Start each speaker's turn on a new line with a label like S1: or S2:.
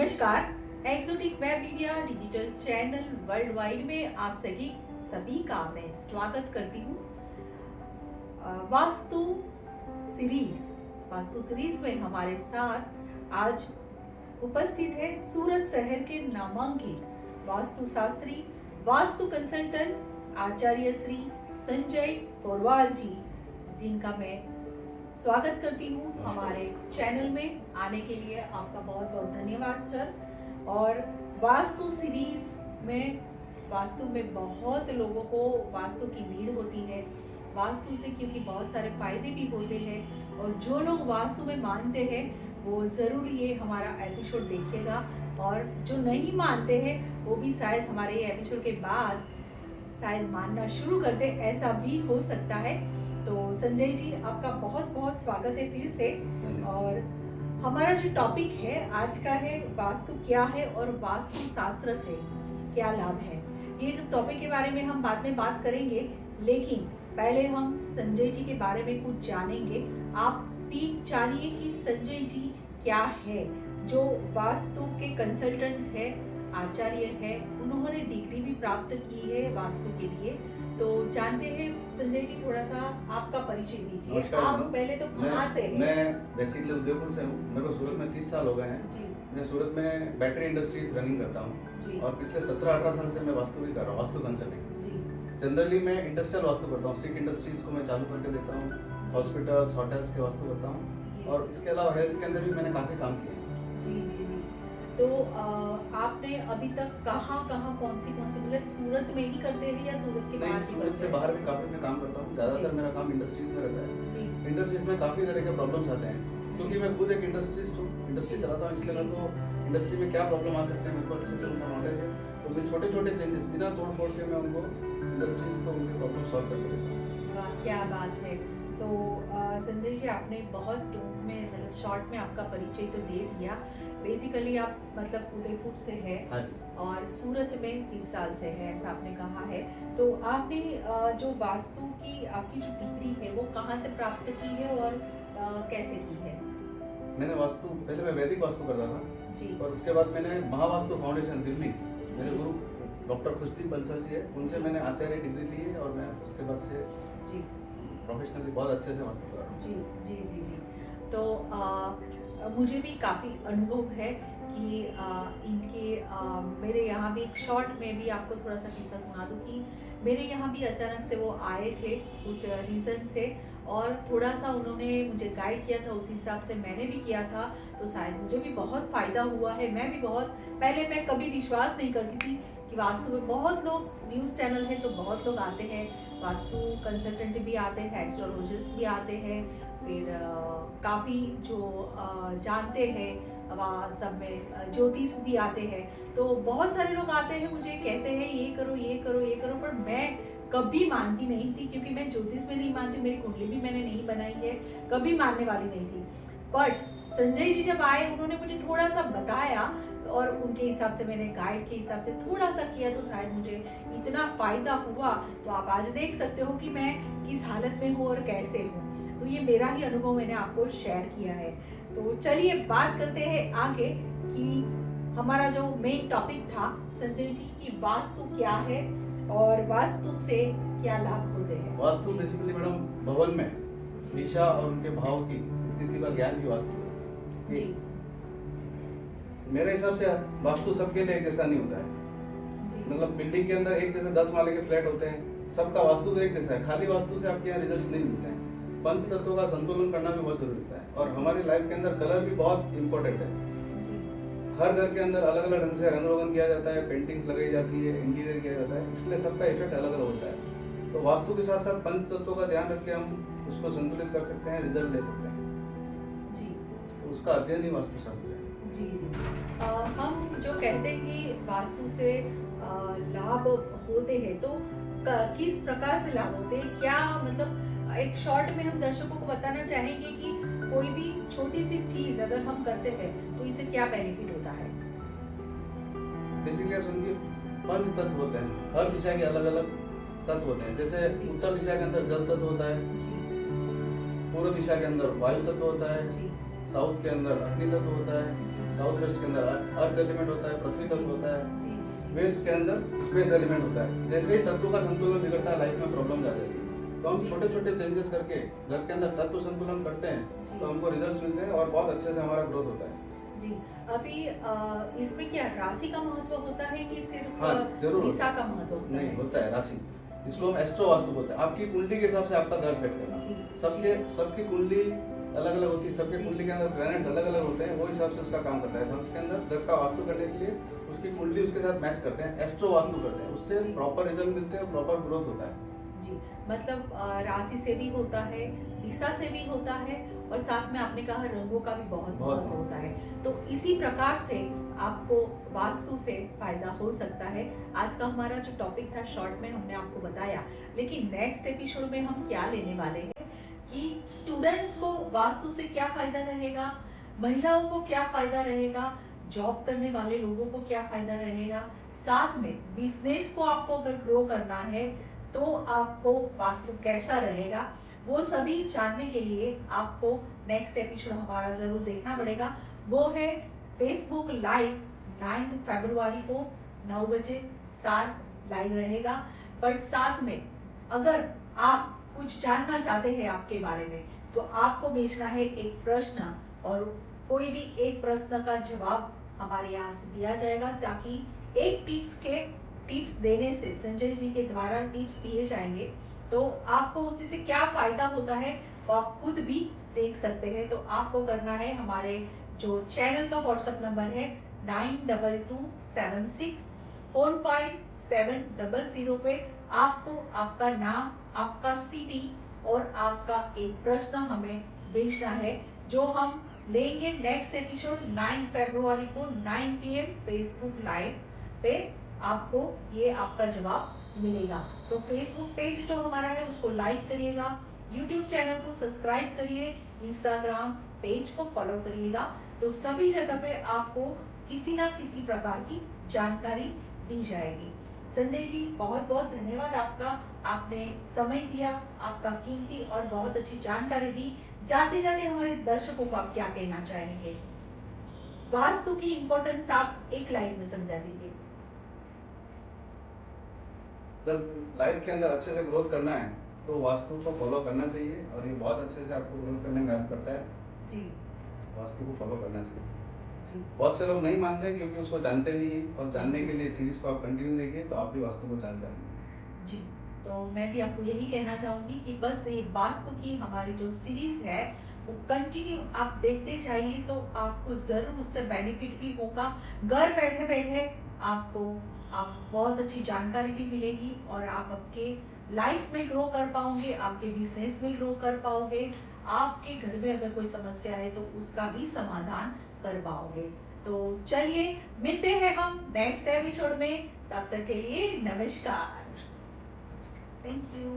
S1: नमस्कार। Exotic web media digital channel world wide में आप सभी का मैं स्वागत करती हूँ। वास्तु सीरीज में हमारे साथ आज उपस्थित है सूरत शहर के नामांकित वास्तु शास्त्री, वास्तु कंसल्टेंट आचार्य श्री संजय पोरवाल जी, जिनका मैं स्वागत करती हूँ हमारे चैनल में। आने के लिए आपका बहुत बहुत धन्यवाद सर। और वास्तु सीरीज में वास्तु में बहुत लोगों को वास्तु की नीड होती है वास्तु से, क्योंकि बहुत सारे फायदे भी होते हैं। और जो लोग वास्तु में मानते हैं वो ज़रूर ये हमारा एपिसोड देखिएगा, और जो नहीं मानते हैं वो भी शायद हमारे ये एपिसोड के बाद शायद मानना शुरू कर दे, ऐसा भी हो सकता है। तो संजय जी, आपका बहुत बहुत स्वागत है फिर से। और हमारा जो टॉपिक है आज का है वास्तु क्या है और वास्तु शास्त्र से क्या लाभ है। ये जो टॉपिक के बारे में हम बाद में बात करेंगे, लेकिन पहले हम संजय जी के बारे में कुछ जानेंगे। आप भी जानिए कि संजय जी क्या है, जो वास्तु के कंसल्टेंट है, आचार्य है, उन्होंने डिग्री भी प्राप्त की है वास्तु के लिए। तो जानते हैं संजय जी, थोड़ा सा आपका परिचय दीजिए। आप पहले तो कहाँ से हैं?
S2: मैं बेसिकली उदयपुर से हूँ। मेरे को सूरत में 30 साल हो गए हैं
S1: जी।
S2: मैं सूरत में बैटरी इंडस्ट्रीज रनिंग करता हूँ और पिछले 17-18 साल से मैं वास्तु भी कर रहा हूँ, वास्तु कंसल्टिंग। जनरली मैं इंडस्ट्रियल वास्तु करता हूँ, सिक इंडस्ट्रीज को मैं चालू करके देता हूँ, हॉस्पिटल्स, होटल्स के वास्तु करता हूँ, और इसके अलावा हेल्थ के अंदर भी मैंने काफ़ी काम किया है।
S1: जी जी जी। तो आपने अभी तक कहाँ कौन सी मतलब सूरत में ही करते हैं या सूरत के बाहर भी?
S2: सूरत से बाहर भी काफ़ी मैं काम करता हूँ। ज़्यादातर मेरा काम इंडस्ट्रीज में रहता है। इंडस्ट्रीज में काफ़ी तरह के प्रॉब्लम्स आते हैं, क्योंकि मैं खुद एक इंडस्ट्रीज चलाता हूँ, इसलिए मेरे को इंडस्ट्री में क्या प्रॉब्लम आ सकते हैं मेरे को अच्छे से उनका नॉलेज है। तो मैं छोटे छोटे चेंजेस बिना तोड़ फोड़ के मैं उनको इंडस्ट्रीज को उनके प्रॉब्लम सॉल्व करके देता हूँ।
S1: वाह, क्या बात है। तो संजय जी, आपने बहुत टूक में मतलब शॉर्ट में आपका परिचय तो दे दिया। बेसिकली आप मतलब उदयपुर से है और सूरत में 30 साल से है, ऐसा आपने कहा है। तो आपने जो वास्तु की आपकी जो डिग्री है वो कहाँ से प्राप्त की है और कैसे की है?
S2: मैंने वास्तु पहले मैं वैदिक वास्तु करता था
S1: जी,
S2: और उसके बाद मैंने महावास्तु फाउंडेशन दिल्ली, मेरे गुरु डॉक्टर खुशदीप बंसल जी है, उनसे मैंने आचार्य डिग्री ली है और मैं उसके बाद से
S1: जी
S2: प्रोफेशनली बहुत अच्छे से वास्तु कर रहा हूँ।
S1: जी जी जी जी। तो मुझे भी काफ़ी अनुभव है कि इनके मेरे यहाँ भी एक शॉर्ट में भी आपको थोड़ा सा किस्सा सुना दूँ कि मेरे यहाँ भी अचानक से वो आए थे कुछ रीज़न से, और थोड़ा सा उन्होंने मुझे गाइड किया था, उसी हिसाब से मैंने भी किया था। तो शायद मुझे भी बहुत फ़ायदा हुआ है। मैं भी बहुत पहले मैं कभी विश्वास नहीं करती थी कि वास्तु में बहुत लोग न्यूज़ चैनल है तो बहुत लोग आते हैं, वास्तु कंसल्टेंट भी आते हैं, एस्ट्रोलॉजर्स भी आते हैं, फिर काफ़ी जो जानते हैं वहाँ सब में ज्योतिष भी आते हैं। तो बहुत सारे लोग आते हैं, मुझे कहते हैं ये करो ये करो ये करो, पर मैं कभी मानती नहीं थी, क्योंकि मैं ज्योतिष में नहीं मानती, मेरी कुंडली भी मैंने नहीं बनाई है, कभी मानने वाली नहीं थी। बट संजय जी जब आए, उन्होंने मुझे थोड़ा सा बताया और उनके हिसाब से मैंने गाइड के हिसाब से थोड़ा सा किया, तो शायद मुझे इतना फ़ायदा हुआ। तो आप आज देख सकते हो कि मैं किस हालत में हूँ और कैसे हूँ। तो ये मेरा ही अनुभव मैंने आपको शेयर किया है। तो चलिए बात करते हैं आगे कि हमारा जो मेन टॉपिक था संजय जी की वास्तु क्या है और वास्तु से क्या लाभ होते हैं।
S2: वास्तु बेसिकली मैडम भवन में दिशा और उनके भाव की स्थिति का ज्ञान ही वास्तु है
S1: जी।
S2: मेरे हिसाब से वास्तु सबके लिए एक जैसा नहीं होता है। मतलब बिल्डिंग के अंदर एक जैसे 10 माले के फ्लैट होते हैं, सबका वास्तु तो एक जैसा है। खाली वास्तु से आपके यहाँ रिजल्ट्स नहीं मिलते हैं। पंच तत्वों का संतुलन करना भी बहुत जरूरी होता है, और हमारी लाइफ के अंदर कलर भी बहुत इंपॉर्टेंट है। हर घर के अंदर अलग अलग ढंग से रंग रोगन किया जाता है, पेंटिंग लगाई जाती है, इंटीरियर किया जाता है, इसलिए सबका इफेक्ट अलग अलग होता है। तो वास्तु के साथ साथ पंच तत्वों का ध्यान रख के हम उसको संतुलित कर सकते हैं, रिजल्ट ले सकते हैं
S1: जी।
S2: तो उसका अध्ययन ही वास्तुशास्त्र है।
S1: जी हम जो कहते हैं कि वास्तु से लाभ होते हैं, तो किस प्रकार से लाभ होते हैं, क्या मतलब एक शॉर्ट में हम दर्शकों को बताना चाहेंगे कि कोई भी छोटी सी चीज अगर हम करते हैं तो इससे क्या बेनिफिट होता है।
S2: बेसिकली आप समझिए, पंच तत्व होते हैं, हर दिशा के अलग अलग तत्व होते हैं। जैसे उत्तर दिशा के अंदर जल तत्व होता है, पूर्व दिशा के अंदर वायु तत्व होता है, साउथ के अंदर अग्नि तत्व होता है, साउथ वेस्ट के अंदर अर्थ एलिमेंट होता है, पृथ्वी तत्व होता है,
S1: जी जी जी
S2: वेस्ट के अंदर स्पेस एलिमेंट होता है। जैसे ही तत्वों का संतुलन बिगड़ता है, लाइफ में प्रॉब्लम आ जाती है। तो हम छोटे छोटे चेंजेस करके घर के अंदर तत्व संतुलन करते हैं तो हमको रिजल्ट्स मिलते हैं और बहुत अच्छे से हमारा ग्रोथ होता है।
S1: जी। अभी इसमें क्या राशि का महत्व होता है कि सिर्फ
S2: हाँ, जरूर
S1: दिशा का महत्व होता
S2: नहीं
S1: है?
S2: होता है राशि, इसको हम एस्ट्रो वास्तु बोलते हैं। आपकी कुंडली के हिसाब से आपका घर सेट करना।
S1: जी,
S2: सबकी कुंडली अलग अलग होती है, सबके
S1: जी।
S2: कुंडली के अंदर प्लैनेट्स अलग अलग होते हैं, वो हिसाब से उसका काम करता है। तो हम इसके अंदर घर का वास्तु करने के लिए उसकी कुंडली उसके साथ मैच करते हैं, एस्ट्रो वास्तु करते हैं, उससे
S1: जी।
S2: प्रॉपर रिजल्ट मिलते हैं, प्रॉपर ग्रोथ होता है।
S1: जी, मतलब राशि से भी होता है, दिशा से भी होता है और साथ में आपने कहा रंगों का भी बहुत
S2: बहुत।
S1: महत्व होता है। तो इसी प्रकार से आपको वास्तु से फायदा हो सकता है। आज का हमारा जो टॉपिक था शॉर्ट में हमने आपको बताया, लेकिन नेक्स्ट एपिसोड में हम क्या लेने वाले हैं कि स्टूडेंट्स को वास्तु से क्या फायदा रहेगा, महिलाओं को क्या फायदा रहेगा, जॉब करने वाले लोगों को क्या फायदा रहेगा, साथ में बिजनेस को आपको अगर ग्रो करना है तो आपको वास्तु कैसा रहेगा, वो सभी जानने के लिए आपको नेक्स्ट एपिसोड हमारा जरूर देखना पड़ेगा। वो है फेसबुक लाइव 9 फरवरी को 9 बजे साथ लाइव रहेगा। बट साथ में अगर आप कुछ जानना चाहते हैं आपके बारे में तो आपको भेजना है एक प्रश्न और कोई भी एक प्रश्न का जवाब हमारे यहाँ से दिया जाएगा, ताकि एक टिप्स देने से संजय जी के द्वारा टिप्स दिए जाएंगे तो आपको उसी से क्या फायदा होता है वो आप खुद भी देख सकते हैं। तो आपको करना है हमारे जो चैनल का व्हाट्सएप नंबर है 9226457000 पे आपको आपका नाम, आपका सिटी और आपका एक प्रश्न हमें भेजना है, जो हम लेंगे नेक्स्ट एपिसोड 9 फरवरी को 9 PM फेसबुक लाइव पे आपको ये आपका जवाब मिलेगा। तो फेसबुक पेज जो हमारा है उसको लाइक करिएगा, यूट्यूब चैनल को सब्सक्राइब करिए, इंस्टाग्राम पेज को फॉलो करिएगा। तो सभी जगह पे आपको किसी ना किसी प्रकार की जानकारी दी जाएगी। संजय जी बहुत बहुत धन्यवाद आपका, आपने समय दिया, आपका कीमती और बहुत अच्छी जानकारी दी। जाते जाते हमारे दर्शकों को आप क्या कहना चाहेंगे, वास्तु की इम्पोर्टेंस आप एक लाइन में समझा दीजिए।
S2: जब लाइफ के अंदर अच्छे से ग्रोथ करना है तो वास्तु को फॉलो करना चाहिए और ये बहुत अच्छे से आपको ग्रोथ करने में हेल्प करता है।
S1: जी
S2: वास्तु को फॉलो करना चाहिए।
S1: जी
S2: बहुत से लोग नहीं मानते हैं क्योंकि उसको जानते नहीं है, और जानने के लिए सीरीज को आप कंटिन्यू देखिए तो आप भी वास्तु को जान जाएंगे।
S1: जी। तो मैं भी आपको यही कहना चाहूंगी कि बस ये वास्तु की हमारी जो सीरीज है वो कंटिन्यू आप देखते जाइए तो आपको जरूर उससे बेनिफिट भी होगा। घर बैठे बैठे आपको आप बहुत अच्छी जानकारी भी मिलेगी और आप आपके लाइफ में ग्रो कर पाओगे, आपके बिजनेस में ग्रो कर पाओगे, आपके घर में अगर कोई समस्या है तो उसका भी समाधान कर पाओगे। तो चलिए मिलते हैं हम नेक्स्ट एपिसोड में, तब तक के लिए नमस्कार। Thank you.